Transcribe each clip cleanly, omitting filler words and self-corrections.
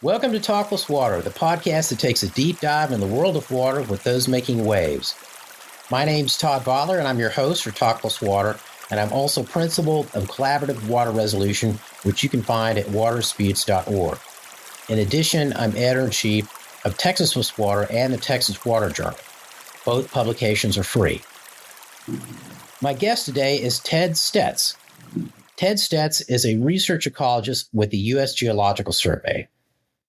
Welcome to Talk+Water, the podcast that takes a deep dive in the world of water with those making waves. My name's Todd Botler, and I'm your host for Talk+Water, and I'm also principal of collaborative water resolution, which you can find at waterdisputes.org. In addition, I'm editor-in-chief of Texas Water and the Texas Water Journal. Both publications are free. My guest today is Ted Stets. Ted Stets is a research ecologist with the U.S. Geological Survey.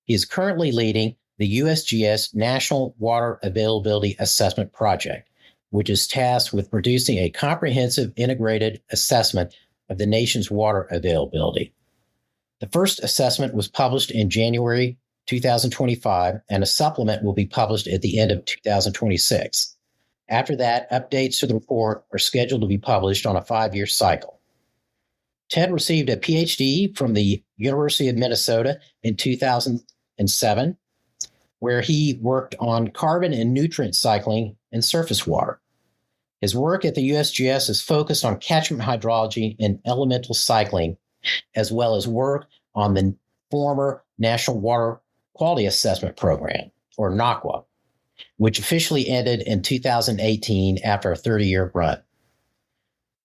He is currently leading the USGS National Water Availability Assessment Project, which is tasked with producing a comprehensive integrated assessment of the nation's water availability. The first assessment was published in January 2025, and a supplement will be published at the end of 2026. After that, updates to the report are scheduled to be published on a 5-year cycle. Ted received a Ph.D. from the University of Minnesota in 2007, where he worked on carbon and nutrient cycling in surface water. His work at the USGS is focused on catchment hydrology and elemental cycling, as well as work on the former National Water Quality Assessment Program, or NAWQA, which officially ended in 2018 after a 30-year run.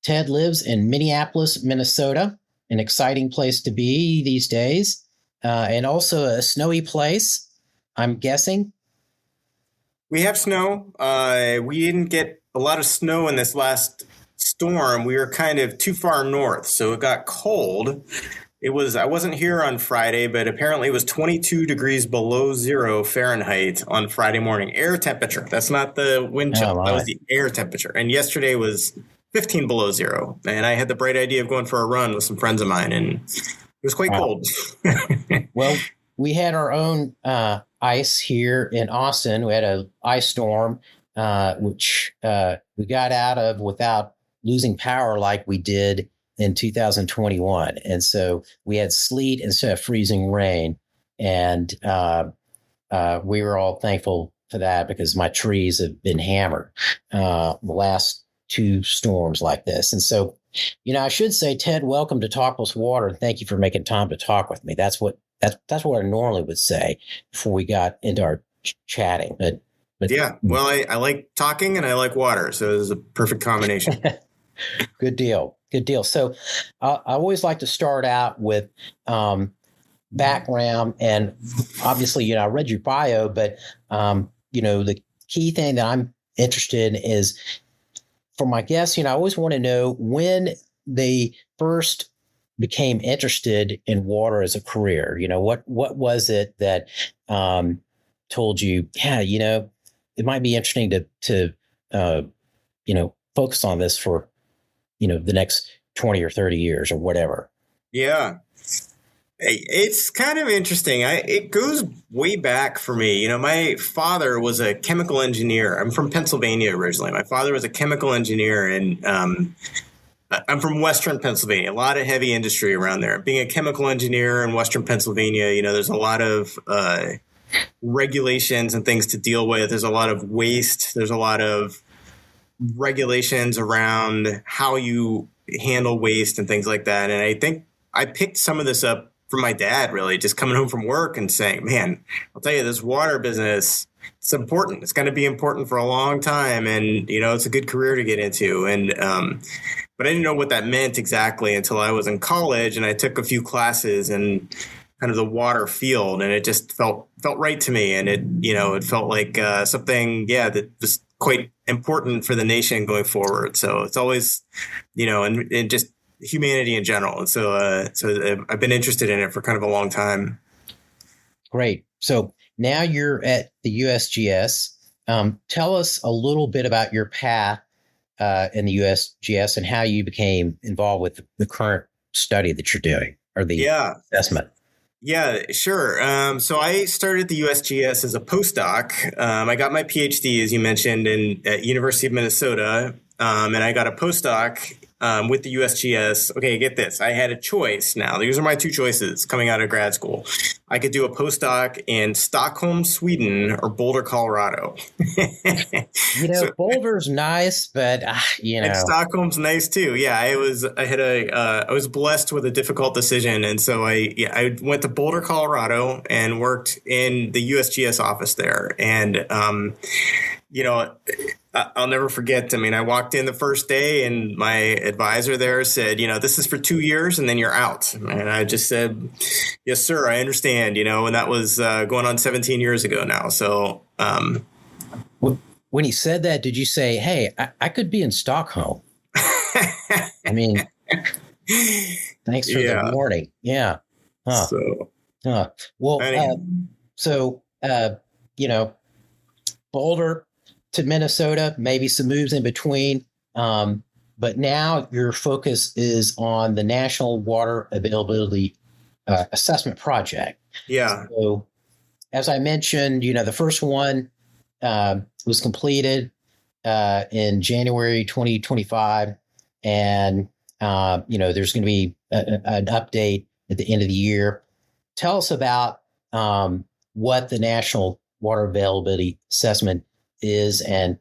Ted lives in Minneapolis, Minnesota, an exciting place to be these days, and also a snowy place, I'm guessing. We have snow. We didn't get a lot of snow in this last storm. We were kind of too far north, so it got cold. I wasn't here on Friday, but apparently it was 22 degrees below zero Fahrenheit on Friday morning. Air temperature. That's not the wind chill. That was the air temperature. And yesterday was 15 below zero. And I had the bright idea of going for a run with some friends of mine, and it was quite cold. Well, we had our own ice here in Austin. We had an ice storm, which we got out of without losing power like we did in 2021. And so we had sleet instead of freezing rain. And we were all thankful for that because my trees have been hammered the last 2 storms like this. And so, I should say, Ted, welcome to Talk+Water, and thank you for making time to talk with me. That's what I normally would say before we got into our chatting. But yeah, well, I like talking and I like water, so this is a perfect combination. Good deal. So I always like to start out with background, and obviously, I read your bio, but the key thing that I'm interested in is, for my guests, I always want to know when they first became interested in water as a career. What was it that told you, it might be interesting to focus on this for, the next 20 or 30 years or whatever. Yeah. It's kind of interesting. It goes way back for me. My father was a chemical engineer. I'm from Pennsylvania originally. My father was a chemical engineer, and I'm from Western Pennsylvania. A lot of heavy industry around there. Being a chemical engineer in Western Pennsylvania, there's a lot of regulations and things to deal with. There's a lot of waste. There's a lot of regulations around how you handle waste and things like that. And I think I picked some of this up from my dad, really, just coming home from work and saying, man, I'll tell you, this water business, it's important. It's going to be important for a long time. And, it's a good career to get into. And, but I didn't know what that meant exactly until I was in college, and I took a few classes in kind of the water field, and it just felt right to me. And it felt like something, that was quite important for the nation going forward. So it's always, and just humanity in general. And so I've been interested in it for kind of a long time. Great. So now you're at the USGS. Tell us a little bit about your path in the USGS and how you became involved with the current study that you're doing, or the assessment. Yeah, sure. So I started at the USGS as a postdoc. I got my PhD, as you mentioned, at University of Minnesota, and I got a postdoc with the USGS. Okay, get this. I had a choice now. These are my two choices coming out of grad school. I could do a postdoc in Stockholm, Sweden, or Boulder, Colorado. So, Boulder's nice, but and Stockholm's nice too. Yeah, I was blessed with a difficult decision, and so I went to Boulder, Colorado, and worked in the USGS office there. And I'll never forget. I mean, I walked in the first day and my advisor there said, this is for 2 years and then you're out. And I just said, yes, sir, I understand, and that was going on 17 years ago now. So when he said that, did you say, hey, I could be in Stockholm? I mean, thanks for the warning. Yeah. Huh. Well, anyway. Boulder to Minnesota, maybe some moves in between. But now your focus is on the National Water Availability Assessment Project. Yeah. So as I mentioned, the first one was completed in January 2025. And, there's going to be an update at the end of the year. Tell us about what the National Water Availability Assessment is and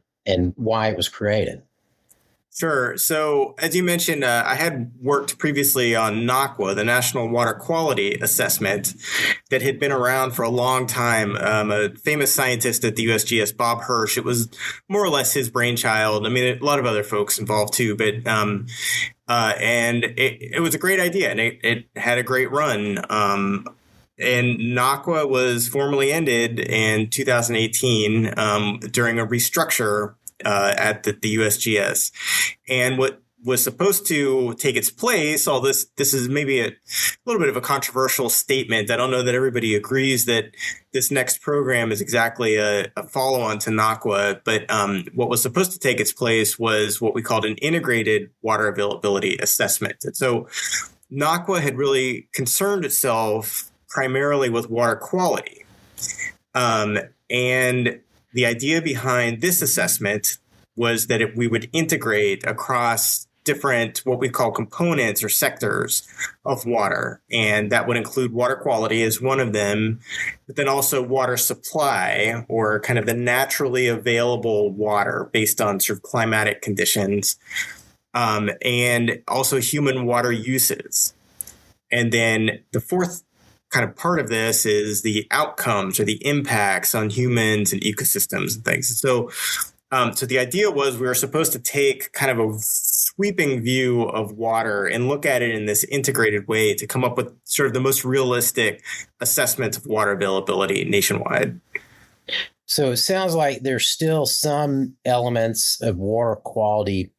why it was created. Sure. So as you mentioned, I had worked previously on NAWQA, the National Water Quality Assessment, that had been around for a long time. A famous scientist at the USGS, Bob Hirsch, it was more or less his brainchild. I mean, a lot of other folks involved too, but and it was a great idea, and it had a great run. And NAWQA was formally ended in 2018 during a restructure at the USGS. And what was supposed to take its place, this is maybe a little bit of a controversial statement. I don't know that everybody agrees that this next program is exactly a follow-on to NAWQA, but what was supposed to take its place was what we called an integrated water availability assessment. And so NAWQA had really concerned itself primarily with water quality. And the idea behind this assessment was that we would integrate across different, what we call components or sectors of water. And that would include water quality as one of them, but then also water supply, or kind of the naturally available water based on sort of climatic conditions, and also human water uses. And then the fourth kind of part of this is the outcomes or the impacts on humans and ecosystems and things. So the idea was we were supposed to take kind of a sweeping view of water and look at it in this integrated way to come up with sort of the most realistic assessment of water availability nationwide. So it sounds like there's still some elements of water quality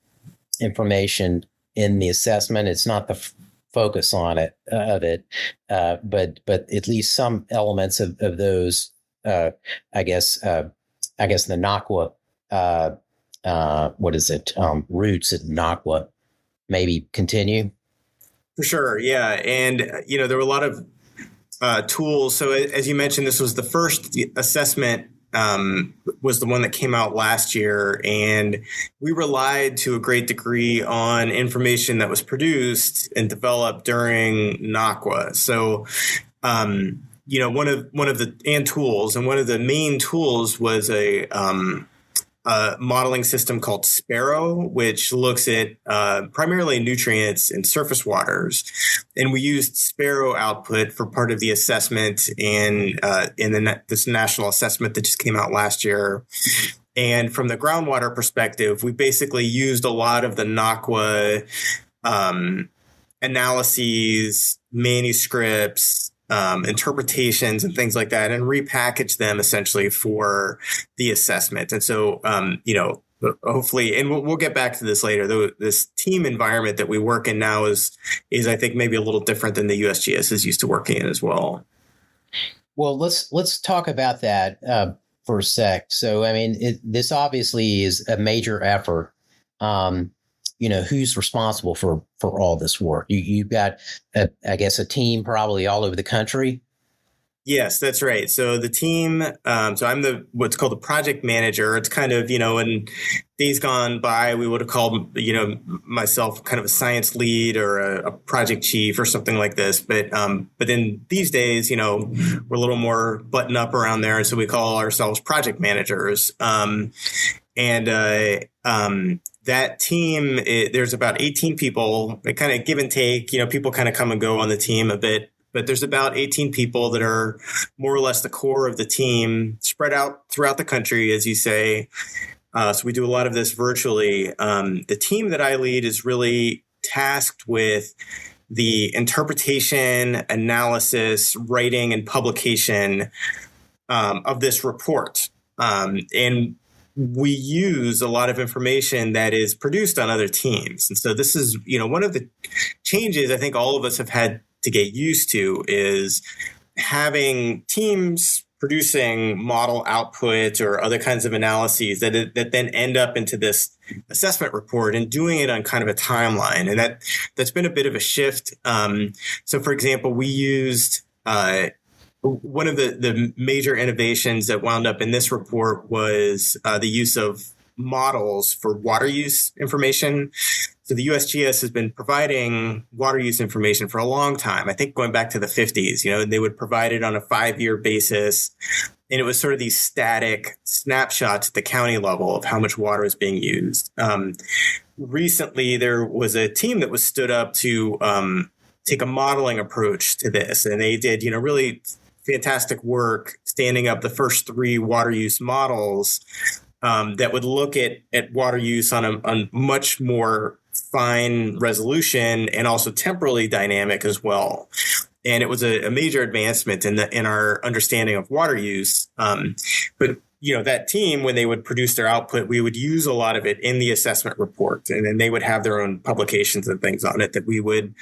information in the assessment. It's not the focus on it, but at least some elements of those, I guess the NAWQA, roots at NAWQA maybe continue. For sure. Yeah. And, there were a lot of tools. So as you mentioned, this was the first assessment, was the one that came out last year. And we relied to a great degree on information that was produced and developed during NAWQA. So, one of the main tools was a modeling system called Sparrow, which looks at primarily nutrients in surface waters. And we used Sparrow output for part of the assessment in this national assessment that just came out last year. And from the groundwater perspective, we basically used a lot of the NAWQA analyses, manuscripts, interpretations and things like that, and repackage them essentially for the assessment. And so, hopefully, and we'll get back to this later, though, this team environment that we work in now is I think maybe a little different than the USGS is used to working in as well. Well, let's talk about that for a sec. So, I mean, this obviously is a major effort. Who's responsible for all this work? You've got, I guess, a team probably all over the country. Yes, that's right. So the team, so I'm what's called the project manager. It's kind of, in days gone by, we would have called, myself kind of a science lead or a project chief or something like this. But then these days, we're a little more button up around there. And so we call ourselves project managers. That team, there's about 18 people. They kind of give and take, people kind of come and go on the team a bit. But there's about 18 people that are more or less the core of the team, spread out throughout the country, as you say. So we do a lot of this virtually. The team that I lead is really tasked with the interpretation, analysis, writing, and publication of this report. And we use a lot of information that is produced on other teams. And so this is, one of the changes I think all of us have had to get used to is having teams producing model output or other kinds of analyses that then end up into this assessment report and doing it on kind of a timeline. And that's been a bit of a shift. So for example, we used one of the major innovations that wound up in this report was the use of models for water use information. So the USGS has been providing water use information for a long time, I think going back to the 50s, and they would provide it on a 5-year basis. And it was sort of these static snapshots at the county level of how much water is being used. Recently, there was a team that was stood up to take a modeling approach to this. And they did, really fantastic work standing up the first 3 water use models that would look at water use on a much more fine resolution and also temporally dynamic as well. And it was a major advancement in our understanding of water use. But that team, when they would produce their output, we would use a lot of it in the assessment report, and then they would have their own publications and things on it that we would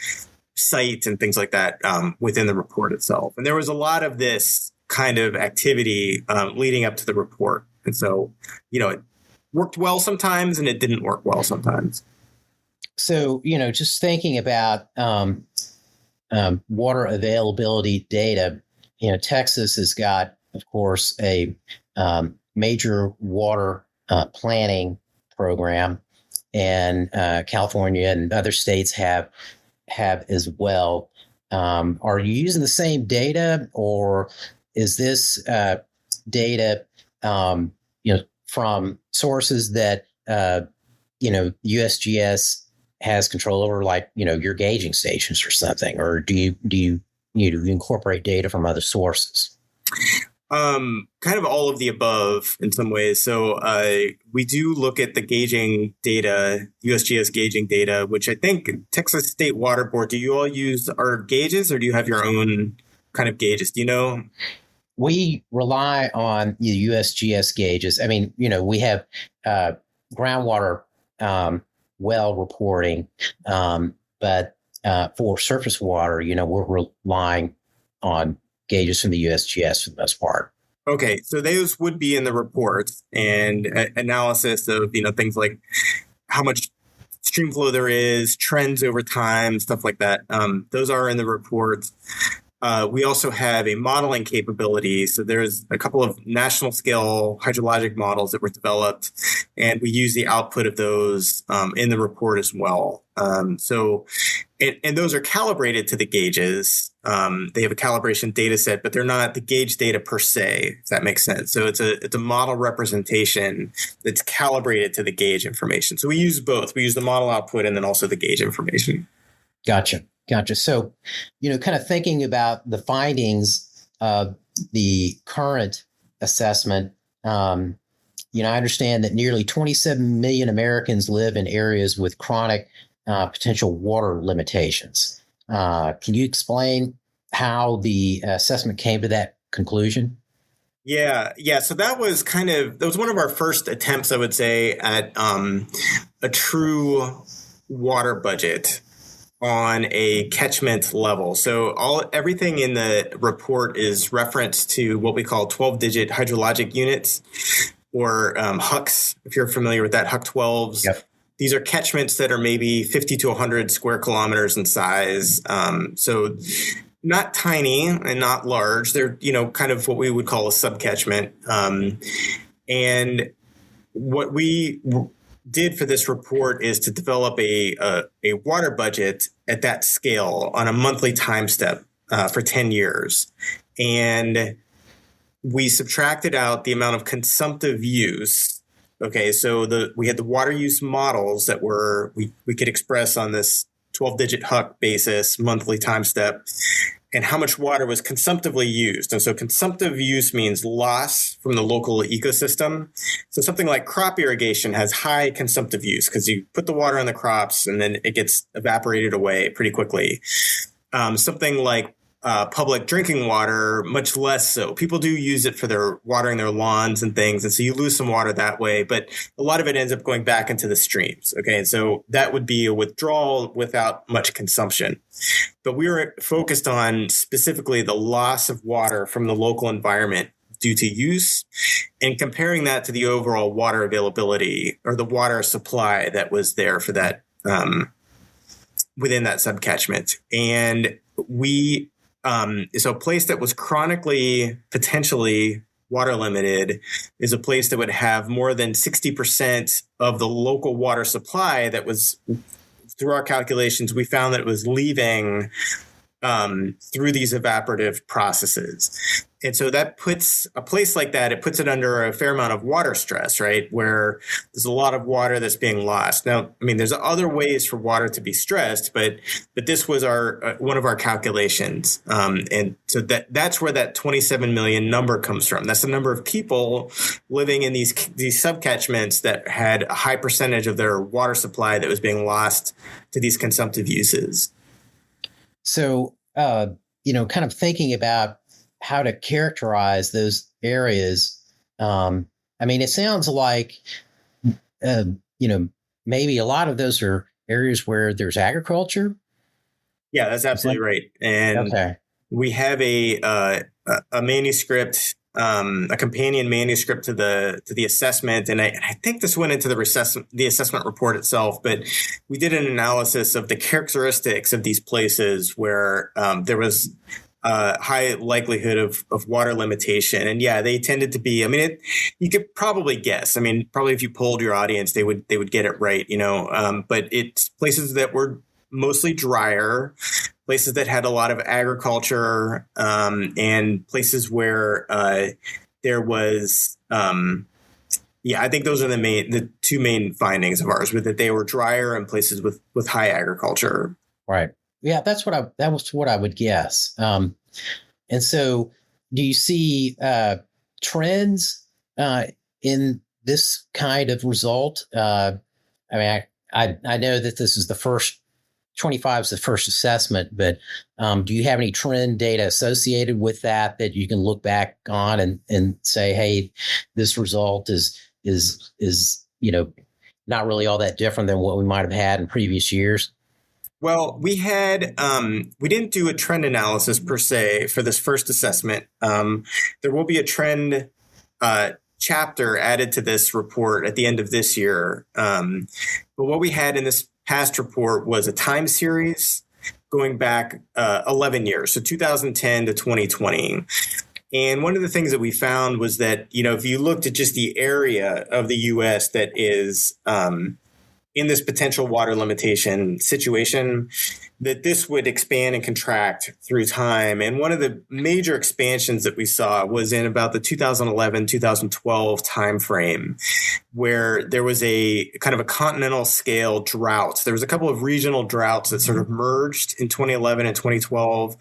cite and things like that within the report itself. And there was a lot of this kind of activity leading up to the report. And so, it worked well sometimes and it didn't work well sometimes. So, just thinking about water availability data, Texas has got, of course, a major water planning program, and California and other states have as well. Are you using the same data, or is this data, from sources that USGS has control over, like your gauging stations or something, or do you incorporate data from other sources? Kind of all of the above in some ways. So we do look at the gauging data, USGS gauging data, which I think Texas State Water Board, do you all use our gauges, or do you have your own kind of gauges? Do you know? We rely on the USGS gauges. I mean, we have groundwater well reporting, but for surface water, we're relying on gauges from the USGS for the most part. Okay, so those would be in the reports and analysis of, things like how much stream flow there is, trends over time, stuff like that. Those are in the reports. We also have a modeling capability. So there's a couple of national scale hydrologic models that were developed, and we use the output of those in the report as well. And those are calibrated to the gauges. They have a calibration data set, but they're not the gauge data per se, if that makes sense. So it's a model representation that's calibrated to the gauge information. So we use both. We use the model output and then also the gauge information. Gotcha. So, kind of thinking about the findings of the current assessment, I understand that nearly 27 million Americans live in areas with chronic potential water limitations. Can you explain how the assessment came to that conclusion? Yeah. So that was one of our first attempts, I would say, at a true water budget on a catchment level. So everything in the report is referenced to what we call 12-digit hydrologic units, or HUCs, if you're familiar with that, HUC 12s. Yep. These are catchments that are maybe 50 to 100 square kilometers in size. So not tiny and not large. They're, kind of what we would call a subcatchment. And what we did for this report is to develop a water budget at that scale on a monthly time step for 10 years. And we subtracted out the amount of consumptive use. Okay, so we had the water use models that we could express on this 12-digit HUC basis, monthly time step, and how much water was consumptively used. And so consumptive use means loss from the local ecosystem. So something like crop irrigation has high consumptive use because you put the water on the crops and then it gets evaporated away pretty quickly. Something like public drinking water, much less so. People do use it for their watering their lawns and things. And so you lose some water that way, but a lot of it ends up going back into the streams. Okay. And so that would be a withdrawal without much consumption. But we were focused on specifically the loss of water from the local environment due to use and comparing that to the overall water availability or the water supply that was there for that within that subcatchment. And so a place that was chronically, potentially water limited is a place that would have more than 60% of the local water supply that was, through our calculations, we found that it was leaving through these evaporative processes. And so that puts a place like that, it puts it under a fair amount of water stress, right? Where there's a lot of water that's being lost. Now, I mean, there's other ways for water to be stressed, but this was one of our calculations. And so that's where that 27 million number comes from. That's the number of people living in these subcatchments that had a high percentage of their water supply that was being lost to these consumptive uses. So, kind of thinking about how to characterize those areas. It sounds like, maybe a lot of those are areas where there's agriculture. Yeah, that's absolutely right. And we have a manuscript, a companion manuscript to the assessment, and I think this went into the assessment report itself. But we did an analysis of the characteristics of these places where there was high likelihood of water limitation. And yeah, they tended to be, you could probably guess. Probably if you polled your audience, they would get it right, but it's places that were mostly drier, places that had a lot of agriculture, and places where there was, I think those are the two main findings of ours, were that they were drier and places with high agriculture. Right. Yeah, that was what I would guess. And so do you see trends in this kind of result? I know that this is the first 25 is the first assessment, but do you have any trend data associated with that you can look back on and say, hey, this result is not really all that different than what we might have had in previous years? Well, we didn't do a trend analysis per se for this first assessment. There will be a trend chapter added to this report at the end of this year. But what we had in this past report was a time series going back 11 years, so 2010 to 2020. And one of the things that we found was that, if you looked at just the area of the U.S. that is in this potential water limitation situation, that this would expand and contract through time. And one of the major expansions that we saw was in about the 2011-2012 timeframe, where there was a kind of a continental scale drought. There was a couple of regional droughts that sort of merged in 2011 and 2012.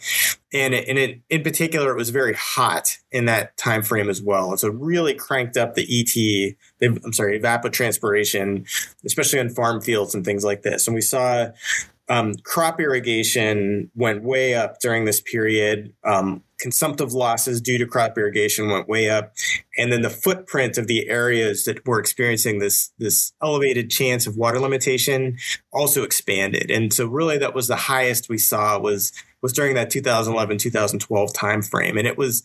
And in particular, it was very hot in that time frame as well. And so really cranked up the evapotranspiration, especially on farm fields and things like this. And we saw crop irrigation went way up during this period. Consumptive losses due to crop irrigation went way up. And then the footprint of the areas that were experiencing this elevated chance of water limitation also expanded. And so really that was the highest we saw was during that 2011-2012 timeframe. And it was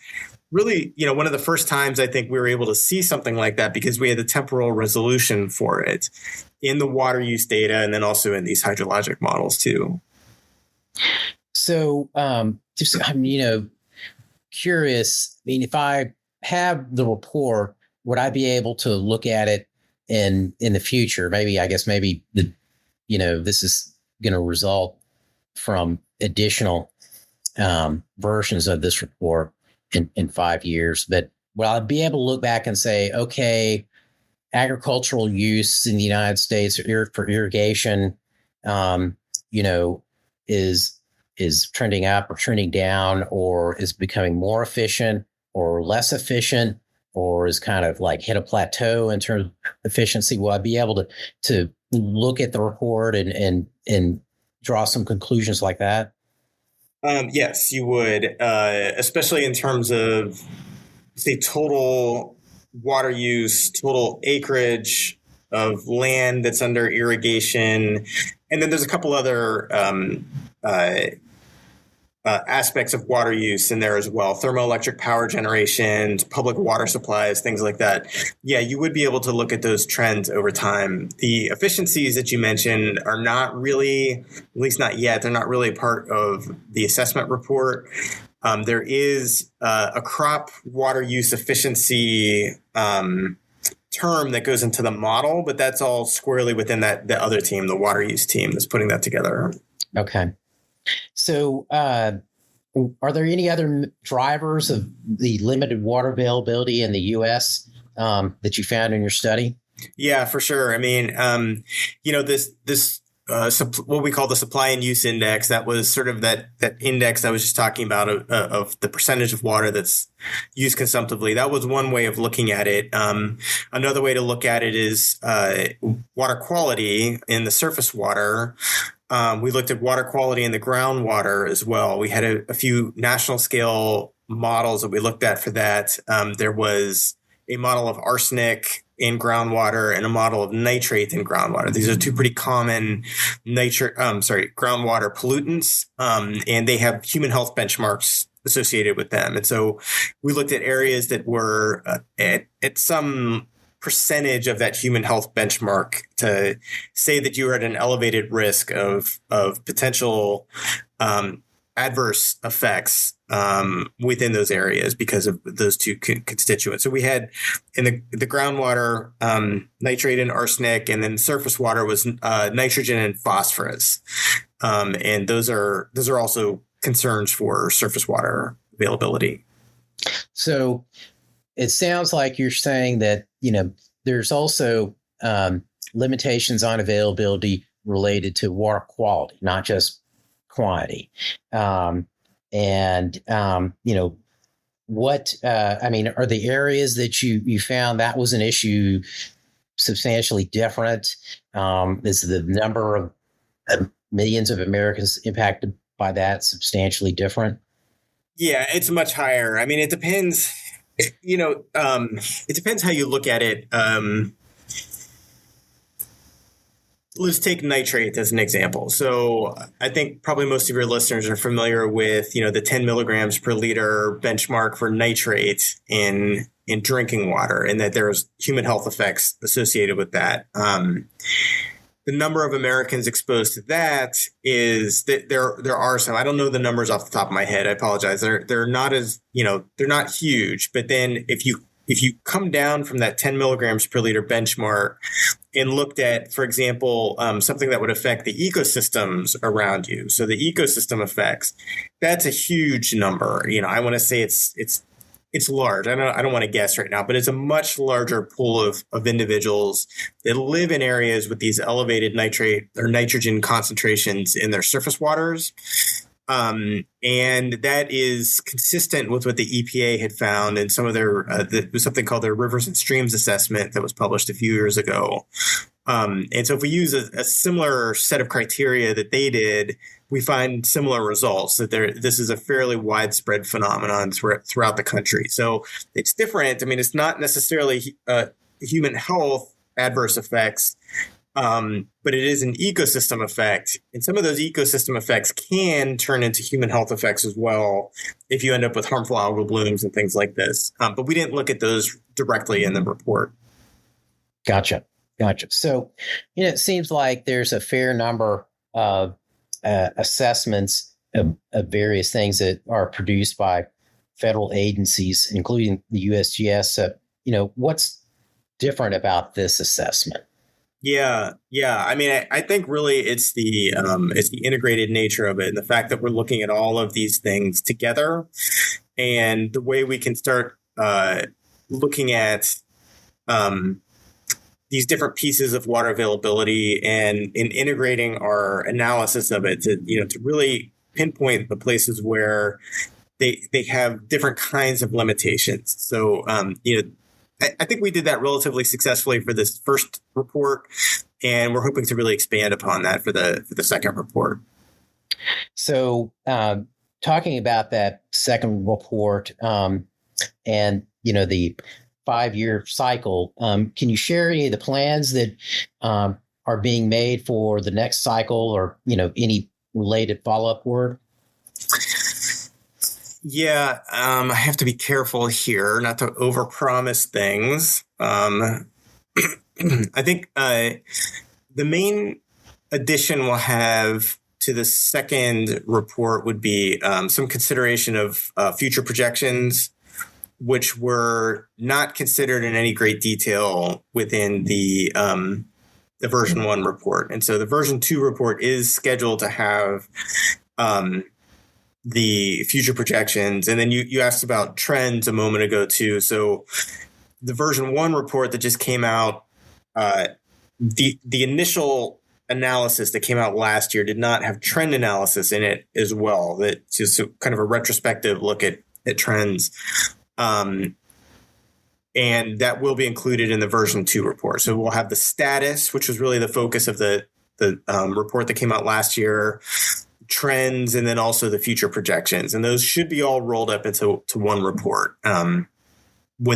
really, one of the first times I think we were able to see something like that because we had the temporal resolution for it in the water use data and then also in these hydrologic models too. So just, I'm, curious. I mean, if I have the report, would I be able to look at it in the future? Maybe, I guess, maybe this is going to result from additional versions of this report in 5 years. But will I be able to look back and say, okay, agricultural use in the United States for irrigation, is trending up or trending down, or is becoming more efficient or less efficient, or is kind of like hit a plateau in terms of efficiency? Will I be able to look at the report and draw some conclusions like that? Yes, you would, especially in terms of, say, total water use, total acreage of land that's under irrigation. And then there's a couple other aspects of water use in there as well. Thermoelectric power generation, public water supplies, things like that. Yeah, you would be able to look at those trends over time. The efficiencies that you mentioned are not really, at least not yet, they're not really part of the assessment report. There is a crop water use efficiency term that goes into the model, but that's all squarely within the other team, the water use team that's putting that together. Okay. So are there any other drivers of the limited water availability in the U.S. That you found in your study? Yeah, for sure. I mean, this what we call the supply and use index, that was sort of that index I was just talking about of the percentage of water that's used consumptively. That was one way of looking at it. Another way to look at it is water quality in the surface water. We looked at water quality in the groundwater as well. We had a few national scale models that we looked at for that. There was a model of arsenic in groundwater and a model of nitrate in groundwater. These are two pretty common groundwater pollutants, and they have human health benchmarks associated with them. And so we looked at areas that were at some percentage of that human health benchmark to say that you are at an elevated risk of potential adverse effects within those areas because of those two constituents. So we had in the groundwater nitrate and arsenic, and then surface water was nitrogen and phosphorus, and those are also concerns for surface water availability. So it sounds like you're saying that, there's also limitations on availability related to water quality, not just quantity. What, are the areas that you found that was an issue substantially different? Is the number of millions of Americans impacted by that substantially different? Yeah, it's much higher. I mean, it depends. It depends how you look at it. Let's take nitrate as an example. So I think probably most of your listeners are familiar with, the 10 milligrams per liter benchmark for nitrate in drinking water, and that there's human health effects associated with that. The number of Americans exposed to that is that there are some. I don't know the numbers off the top of my head. I apologize. They're not as, they're not huge. But then if you come down from that 10 milligrams per liter benchmark and looked at, for example, something that would affect the ecosystems around you, so the ecosystem effects, that's a huge number. I want to say it's large. I don't want to guess right now, but it's a much larger pool of individuals that live in areas with these elevated nitrate or nitrogen concentrations in their surface waters. And that is consistent with what the EPA had found in some of their, was something called their rivers and streams assessment that was published a few years ago. And so if we use a similar set of criteria that they did, we find similar results, that this is a fairly widespread phenomenon throughout the country. So it's different. I mean, it's not necessarily human health adverse effects, but it is an ecosystem effect. And some of those ecosystem effects can turn into human health effects as well if you end up with harmful algal blooms and things like this. But we didn't look at those directly in the report. Gotcha. So, it seems like there's a fair number of assessments of various things that are produced by federal agencies, including the USGS. What's different about this assessment? Yeah. I mean, I think really it's the integrated nature of it, and the fact that we're looking at all of these things together, and the way we can start looking at these different pieces of water availability and in integrating our analysis of it to really pinpoint the places where they have different kinds of limitations. So I think we did that relatively successfully for this first report, and we're hoping to really expand upon that for the second report. So, talking about that second report, and the 5-year cycle, can you share any of the plans that are being made for the next cycle, or any related follow-up work? Yeah, I have to be careful here not to overpromise things. I think the main addition we'll have to the second report would be some consideration of future projections, which were not considered in any great detail within the version 1 report. And so the version 2 report is scheduled to have the future projections. And then you asked about trends a moment ago too. So the version 1 report that just came out, the initial analysis that came out last year did not have trend analysis in it as well. That's just kind of a retrospective look at trends. And that will be included in the version 2 report. So we'll have the status, which was really the focus of the report that came out last year, trends, and then also the future projections. And those should be all rolled up into one report when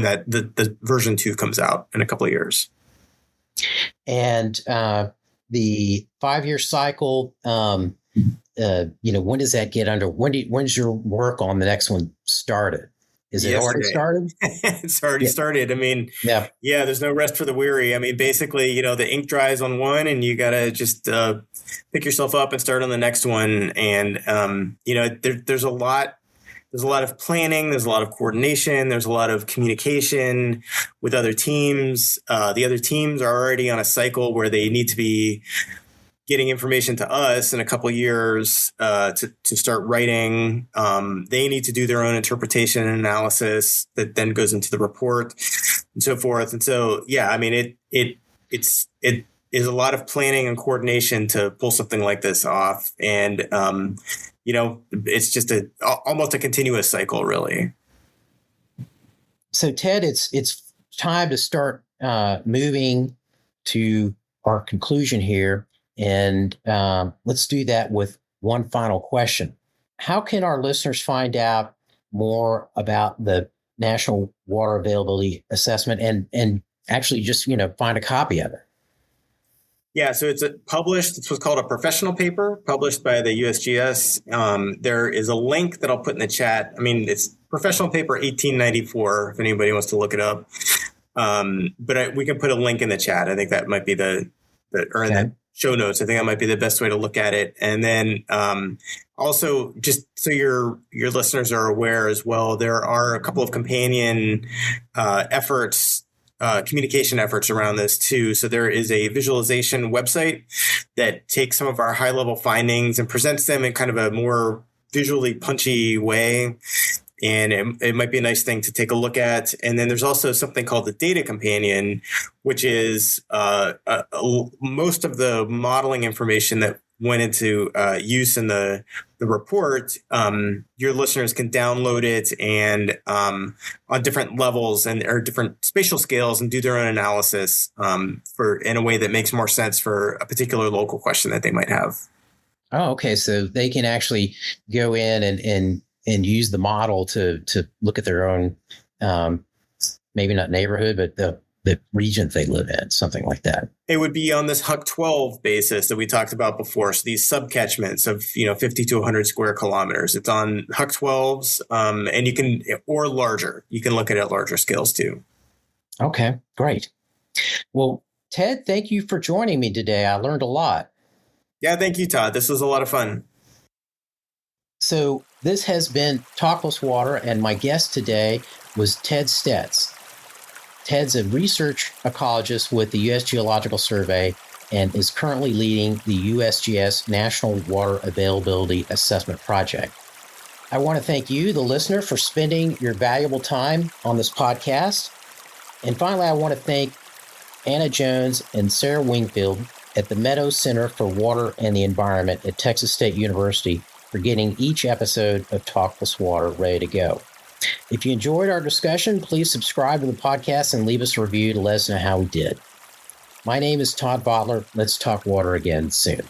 the version 2 comes out in a couple of years. And the 5-year cycle, when does that get under? When's your work on the next one started? Is it already started? It's already started. I mean, yeah, there's no rest for the weary. I mean, basically, the ink dries on one and you got to just pick yourself up and start on the next one. And, there's a lot of planning. There's a lot of coordination. There's a lot of communication with other teams. The other teams are already on a cycle where they need to be getting information to us in a couple of years to start writing. They need to do their own interpretation and analysis that then goes into the report and so forth. And so, yeah, I mean, it is a lot of planning and coordination to pull something like this off. And, it's just almost a continuous cycle, really. So, Ted, it's time to start moving to our conclusion here. And let's do that with one final question. How can our listeners find out more about the National Water Availability Assessment and actually just, find a copy of it? Yeah, so it's published. It's what's called a professional paper published by the USGS. There is a link that I'll put in the chat. I mean, it's professional paper 1894, if anybody wants to look it up. But we can put a link in the chat. I think that might be the show notes. I think that might be the best way to look at it. And then also, just so your listeners are aware as well, there are a couple of companion efforts, communication efforts around this too. So there is a visualization website that takes some of our high-level findings and presents them in kind of a more visually punchy way. And it might be a nice thing to take a look at. And then there's also something called the Data Companion, which is most of the modeling information that went into use in the report. Your listeners can download it and on different levels or different spatial scales and do their own analysis in a way that makes more sense for a particular local question that they might have. Oh, okay. So they can actually go in and use the model to look at their own, maybe not neighborhood, but the region they live in, something like that. It would be on this HUC 12 basis that we talked about before. So these subcatchments of 50 to 100 square kilometers. It's on HUC 12s, and you can, or larger. You can look at it at larger scales too. Okay, great. Well, Ted, thank you for joining me today. I learned a lot. Yeah, thank you, Todd. This was a lot of fun. So this has been Talk+Water, and my guest today was Ted Stets. Ted's a research ecologist with the U.S. Geological Survey and is currently leading the USGS National Water Availability Assessment Project. I want to thank you, the listener, for spending your valuable time on this podcast. And finally, I want to thank Anna Jones and Sarah Wingfield at the Meadows Center for Water and the Environment at Texas State University for getting each episode of Talk+Water ready to go. If you enjoyed our discussion, please subscribe to the podcast and leave us a review to let us know how we did. My name is Todd Bottler. Let's talk water again soon.